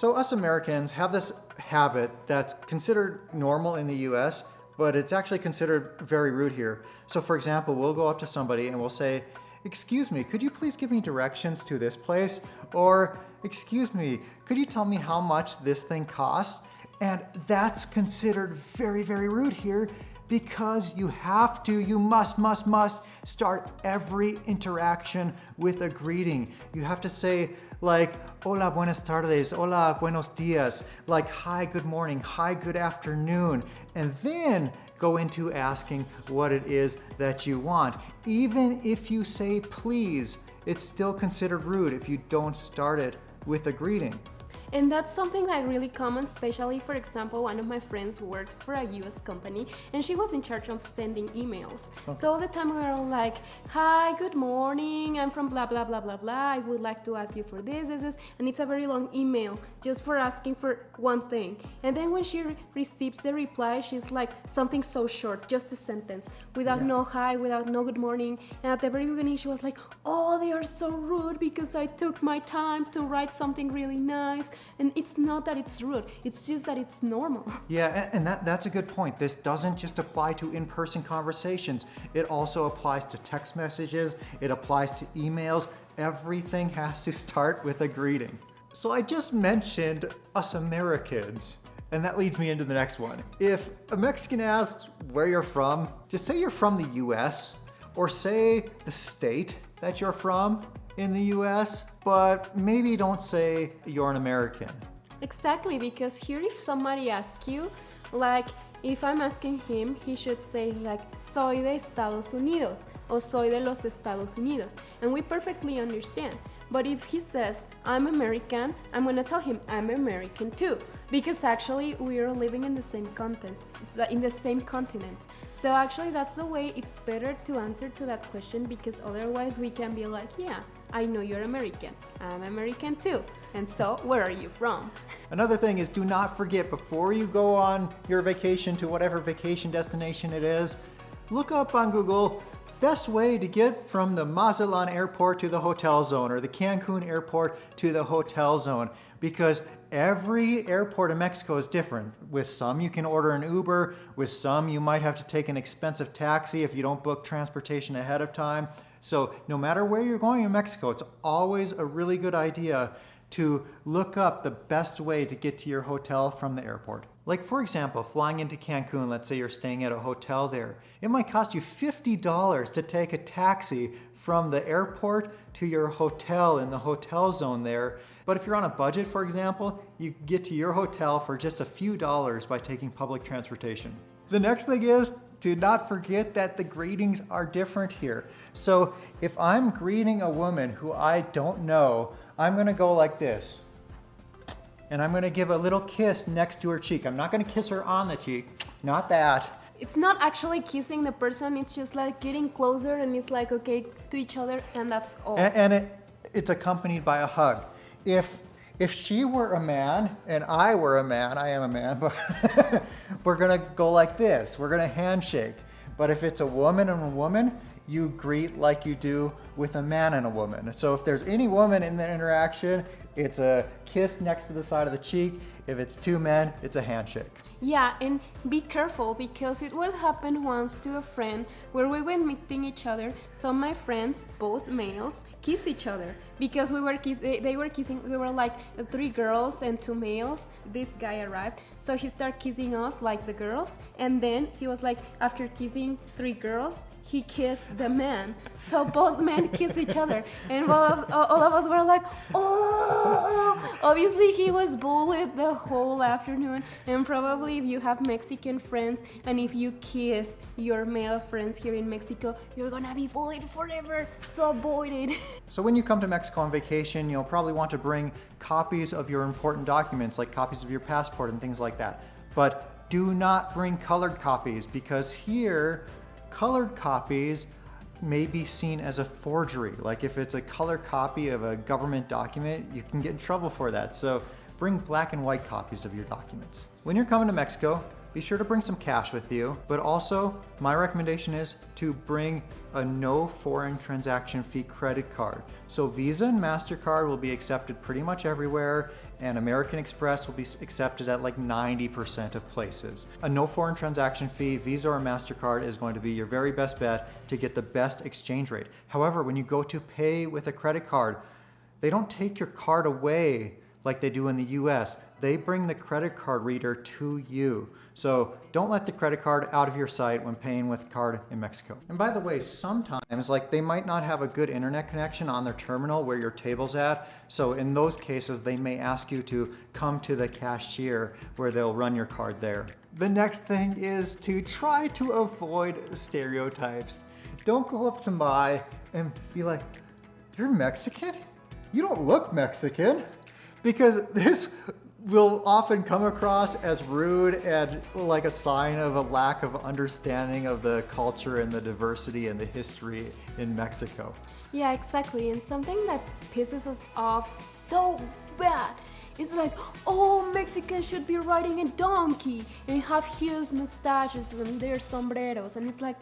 So us Americans have this habit that's considered normal in the US, but it's actually considered very rude here. So for example, we'll go up to somebody and we'll say, "Excuse me, could you please give me directions to this place?" Or, "Excuse me, could you tell me how much this thing costs?" And that's considered very, very rude here because you must start every interaction with a greeting. You have to say like, "Hola, buenas tardes, hola, buenos dias," like, "Hi, good morning, hi, good afternoon," and then go into asking what it is that you want. Even if you say please, it's still considered rude if you don't start it with a greeting. And that's something that really common, especially, for example, one of my friends works for a US company and she was in charge of sending emails. So all the time we were all like, "Hi, good morning, I'm from blah, blah, blah, blah, blah. I would like to ask you for this. And it's a very long email just for asking for one thing. And then when she receives the reply, she's like something so short, just a sentence, without no hi, without no good morning. And at the very beginning, she was like, "Oh, they are so rude because I took my time to write something really nice." And it's not that it's rude, it's just that it's normal. Yeah, and that's a good point. This doesn't just apply to in-person conversations. It also applies to text messages, it applies to emails. Everything has to start with a greeting. So I just mentioned us Americans, and that leads me into the next one. If a Mexican asks where you're from, just say you're from the US, or say the state that you're from in the US, but maybe don't say you're an American. Exactly, because here if somebody asks you, like if I'm asking him, he should say like, "Soy de Estados Unidos," or "Soy de los Estados Unidos," and we perfectly understand. But if he says, "I'm American," I'm gonna tell him, "I'm American too," because actually we are living in the same continent. So actually that's the way it's better to answer to that question, because otherwise we can be like, "Yeah, I know you're American. I'm American too. And so, where are you from?" Another thing is, do not forget, before you go on your vacation to whatever vacation destination it is, look up on Google best way to get from the Mazatlan airport to the hotel zone, or the Cancun airport to the hotel zone, because every airport in Mexico is different. With some you can order an Uber, with some you might have to take an expensive taxi if you don't book transportation ahead of time. So no matter where you're going in Mexico, it's always a really good idea to look up the best way to get to your hotel from the airport. Like for example, flying into Cancun, let's say you're staying at a hotel there. It might cost you $50 to take a taxi from the airport to your hotel in the hotel zone there. But if you're on a budget, for example, you can get to your hotel for just a few dollars by taking public transportation. The next thing is, do not forget that the greetings are different here. So if I'm greeting a woman who I don't know, I'm gonna go like this. And I'm gonna give a little kiss next to her cheek. I'm not gonna kiss her on the cheek, not that. It's not actually kissing the person, it's just like getting closer and it's like, okay, to each other, and that's all. And it's accompanied by a hug. If she were a man and I were a man, I am a man, but we're gonna go like this. We're gonna handshake. But if it's a woman and a woman, you greet like you do with a man and a woman. So if there's any woman in the interaction, it's a kiss next to the side of the cheek. If it's two men, it's a handshake. Yeah, and be careful, because it will happen once to a friend where we were meeting each other. So my friends, both males, kissed each other because they were kissing. We were like three girls and two males. This guy arrived, so he started kissing us like the girls, and then he was like, after kissing three girls, he kissed the man. So both men kissed each other, and all of us were like, "Oh!" Obviously, he was bullied the whole afternoon, and probably if you have Mexican friends and if you kiss your male friends here in Mexico, you're gonna be bullied forever. So avoid it. So when you come to Mexico on vacation, you'll probably want to bring copies of your important documents, like copies of your passport and things like that. But do not bring colored copies, because here, colored copies may be seen as a forgery. Like if it's a color copy of a government document, you can get in trouble for that. So bring black and white copies of your documents. When you're coming to Mexico, be sure to bring some cash with you. But also, my recommendation is to bring a no foreign transaction fee credit card. So Visa and MasterCard will be accepted pretty much everywhere, and American Express will be accepted at like 90% of places. A no foreign transaction fee, Visa or MasterCard, is going to be your very best bet to get the best exchange rate. However, when you go to pay with a credit card, they don't take your card away like they do in the US. They bring the credit card reader to you. So don't let the credit card out of your sight when paying with card in Mexico. And by the way, sometimes like they might not have a good internet connection on their terminal where your table's at. So in those cases, they may ask you to come to the cashier where they'll run your card there. The next thing is to try to avoid stereotypes. Don't go up to Mai and be like, "You're Mexican? You don't look Mexican." Because this will often come across as rude and like a sign of a lack of understanding of the culture and the diversity and the history in Mexico. Yeah, exactly. And something that pisses us off so bad is like, oh, Mexicans should be riding a donkey and have huge mustaches and their sombreros. And it's like,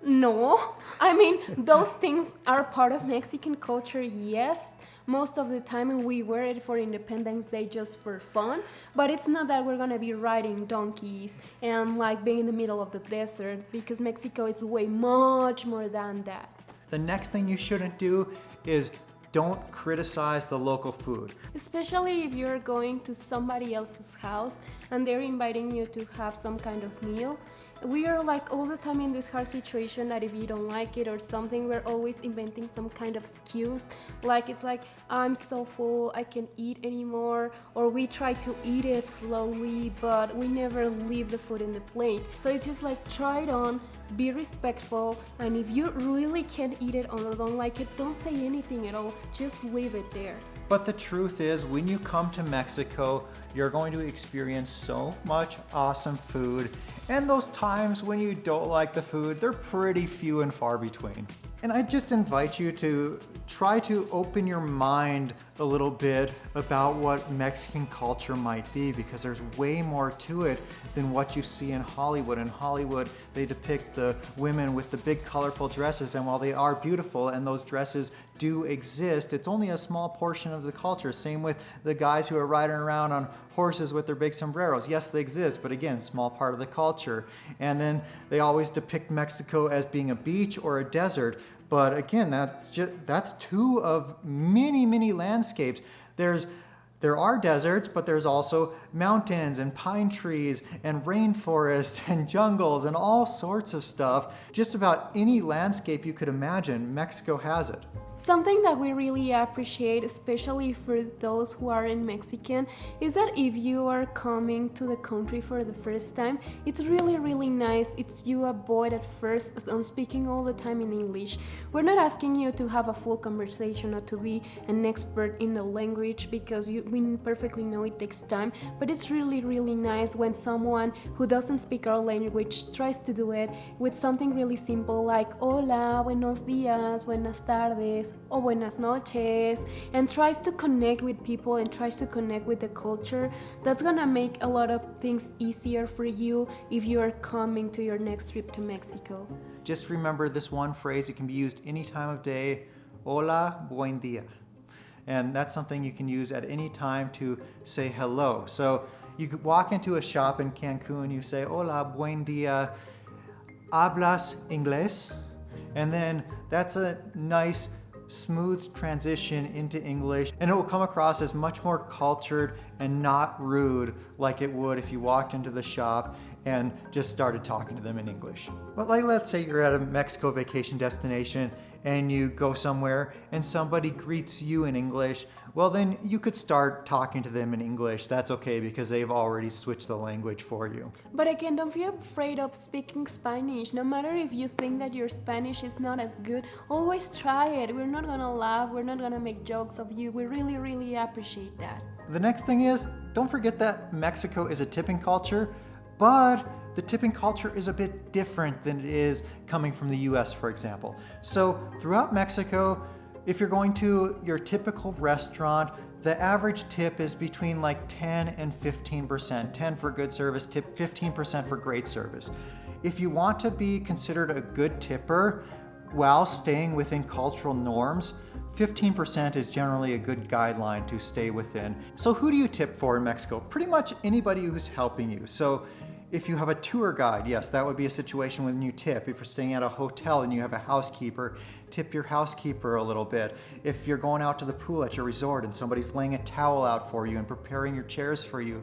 no. I mean, those things are part of Mexican culture, yes. Most of the time we wear it for Independence Day just for fun, but it's not that we're gonna be riding donkeys and like being in the middle of the desert, because Mexico is way much more than that. The next thing you shouldn't do is don't criticize the local food. Especially if you're going to somebody else's house and they're inviting you to have some kind of meal. We are like all the time in this hard situation that if you don't like it or something, we're always inventing some kind of excuse. Like it's like, I'm so full, I can't eat anymore. Or we try to eat it slowly, but we never leave the food in the plate. So it's just like, try it on, be respectful, and if you really can't eat it or don't like it, don't say anything at all, just leave it there. But the truth is, when you come to Mexico, you're going to experience so much awesome food. And those times when you don't like the food, they're pretty few and far between. And I just invite you to try to open your mind a little bit about what Mexican culture might be, because there's way more to it than what you see in Hollywood. In Hollywood, they depict the women with the big colorful dresses, and while they are beautiful and those dresses do exist, it's only a small portion of the culture. Same with the guys who are riding around on horses with their big sombreros. Yes, they exist, but again, small part of the culture. And then they always depict Mexico as being a beach or a desert. But again, that's two of many, many landscapes. There are deserts, but there's also mountains and pine trees and rainforests and jungles and all sorts of stuff. Just about any landscape you could imagine, Mexico has it. Something that we really appreciate, especially for those who are in Mexican, is that if you are coming to the country for the first time, it's really, really nice. It's you avoid at first on speaking all the time in English. We're not asking you to have a full conversation or to be an expert in the language, because we perfectly know it takes time, but it's really, really nice when someone who doesn't speak our language tries to do it with something really simple like hola, buenos días, buenas tardes, or buenas noches, and tries to connect with people and tries to connect with the culture. That's gonna make a lot of things easier for you if you are coming to your next trip to Mexico. Just remember this one phrase. It can be used any time of day. Hola, buen día. And that's something you can use at any time to say hello. So you could walk into a shop in Cancun, you say, hola, buen día, hablas inglés? And then that's a nice, smooth transition into English, and it will come across as much more cultured and not rude like it would if you walked into the shop and just started talking to them in English. But like, let's say you're at a Mexico vacation destination and you go somewhere and somebody greets you in English. Well, then you could start talking to them in English. That's okay, because they've already switched the language for you. But again, don't be afraid of speaking Spanish. No matter if you think that your Spanish is not as good, always try it. We're not gonna laugh, we're not gonna make jokes of you. We really, really appreciate that. The next thing is, don't forget that Mexico is a tipping culture, but the tipping culture is a bit different than it is coming from the US, for example. So throughout Mexico, if you're going to your typical restaurant, The average tip is between like 10 and 15%. 10 for good service, tip 15% for great service. If you want to be considered a good tipper while staying within cultural norms, 15% is generally a good guideline to stay within. So who do you tip for in Mexico? Pretty much anybody who's helping you. So if you have a tour guide, yes, that would be a situation when you tip. If you're staying at a hotel and you have a housekeeper, tip your housekeeper a little bit. If you're going out to the pool at your resort and somebody's laying a towel out for you and preparing your chairs for you,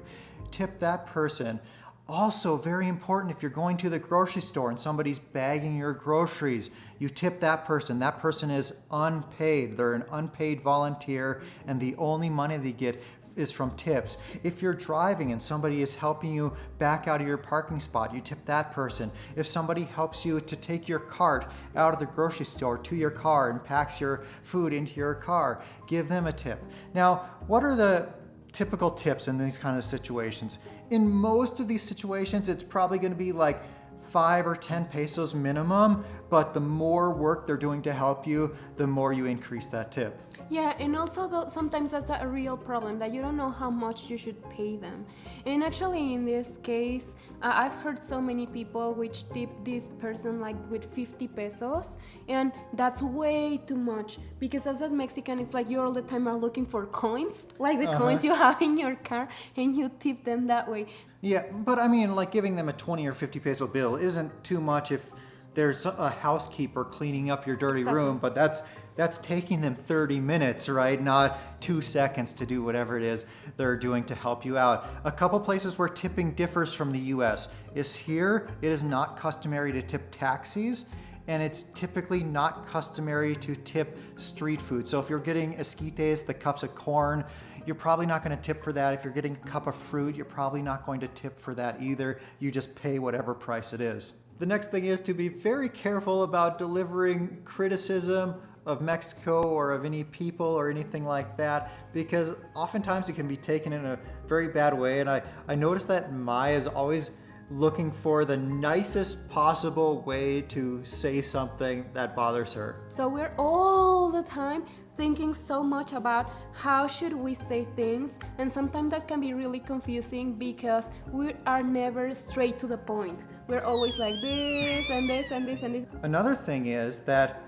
tip that person. Also, very important, if you're going to the grocery store and somebody's bagging your groceries, you tip that person. That person is unpaid. They're an unpaid volunteer, and the only money they get is from tips. If you're driving and somebody is helping you back out of your parking spot, you tip that person. If somebody helps you to take your cart out of the grocery store to your car and packs your food into your car, give them a tip. Now, what are the typical tips in these kind of situations? In most of these situations, it's probably going to be like 5 or 10 pesos minimum, but the more work they're doing to help you, the more you increase that tip. Yeah, and also though, sometimes that's a real problem that you don't know how much you should pay them. And actually in this case, I've heard so many people which tip this person like with 50 pesos, and that's way too much, because as a Mexican, it's like you all the time are looking for coins, like the coins you have in your car, and you tip them that way. Yeah, but I mean, like giving them a 20 or 50 peso bill isn't too much if there's a housekeeper cleaning up your dirty room, but that's taking them 30 minutes, right? Not 2 seconds to do whatever it is they're doing to help you out. A couple places where tipping differs from the US is here, it is not customary to tip taxis, and it's typically not customary to tip street food. So if you're getting esquites, the cups of corn, you're probably not going to tip for that. If you're getting a cup of fruit, you're probably not going to tip for that either. You just pay whatever price it is. The next thing is to be very careful about delivering criticism of Mexico or of any people or anything like that, because oftentimes it can be taken in a very bad way. And I noticed that Maya is always looking for the nicest possible way to say something that bothers her. So we're all the time thinking so much about how should we say things, and sometimes that can be really confusing because we are never straight to the point. We're always like this and this and this and this. Another thing is that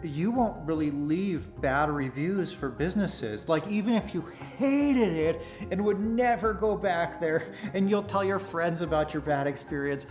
you won't really leave bad reviews for businesses. Like even if you hated it and would never go back there, and you'll tell your friends about your bad experience,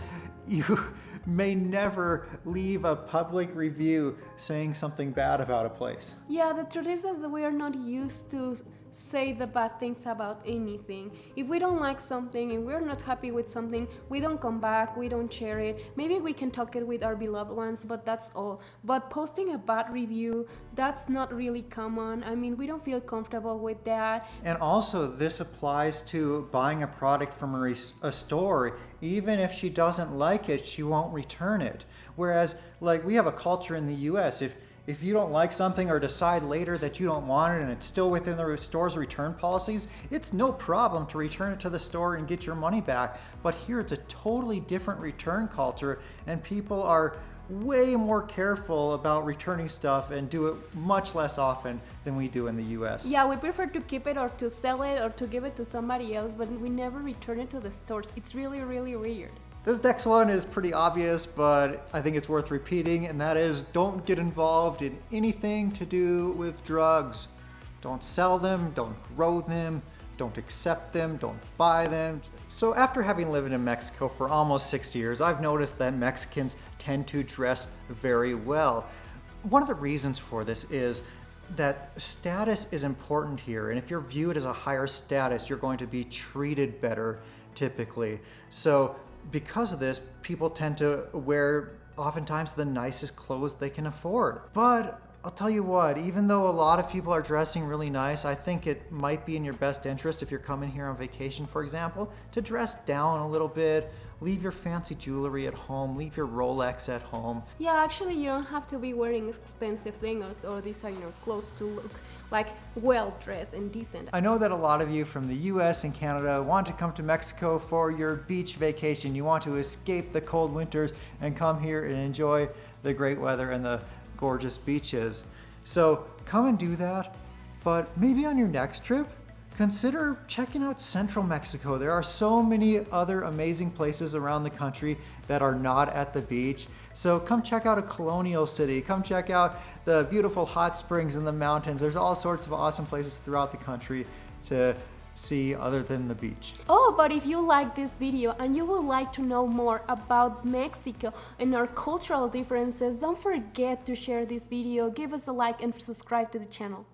you may never leave a public review saying something bad about a place. Yeah, the truth is that we are not used to say the bad things about anything. If we don't like something and we're not happy with something, we don't come back, we don't share it. Maybe we can talk it with our beloved ones, but that's all. But posting a bad review, that's not really common. I mean, we don't feel comfortable with that. And also, this applies to buying a product from a store. Even if she doesn't like it, she won't return it. Whereas, like, we have a culture in the US, if you don't like something or decide later that you don't want it and it's still within the store's return policies, it's no problem to return it to the store and get your money back. But here it's a totally different return culture, and people are way more careful about returning stuff and do it much less often than we do in the US. Yeah, we prefer to keep it or to sell it or to give it to somebody else, but we never return it to the stores. It's really, really weird. This next one is pretty obvious, but I think it's worth repeating, and that is don't get involved in anything to do with drugs. Don't sell them, don't grow them, don't accept them, don't buy them. So after having lived in Mexico for almost 6 years, I've noticed that Mexicans tend to dress very well. One of the reasons for this is that status is important here, and if you're viewed as a higher status, you're going to be treated better typically. So because of this, people tend to wear oftentimes the nicest clothes they can afford. But I'll tell you what, even though a lot of people are dressing really nice, I think it might be in your best interest if you're coming here on vacation, for example, to dress down a little bit. Leave your fancy jewelry at home, leave your Rolex at home. Yeah, actually you don't have to be wearing expensive things or designer clothes to look like well-dressed and decent. I know that a lot of you from the US and Canada want to come to Mexico for your beach vacation. You want to escape the cold winters and come here and enjoy the great weather and the gorgeous beaches. So come and do that, but maybe on your next trip, consider checking out Central Mexico. There are so many other amazing places around the country that are not at the beach. So come check out a colonial city. Come check out the beautiful hot springs in the mountains. There's all sorts of awesome places throughout the country to see other than the beach. Oh, but if you like this video and you would like to know more about Mexico and our cultural differences, don't forget to share this video, give us a like and subscribe to the channel.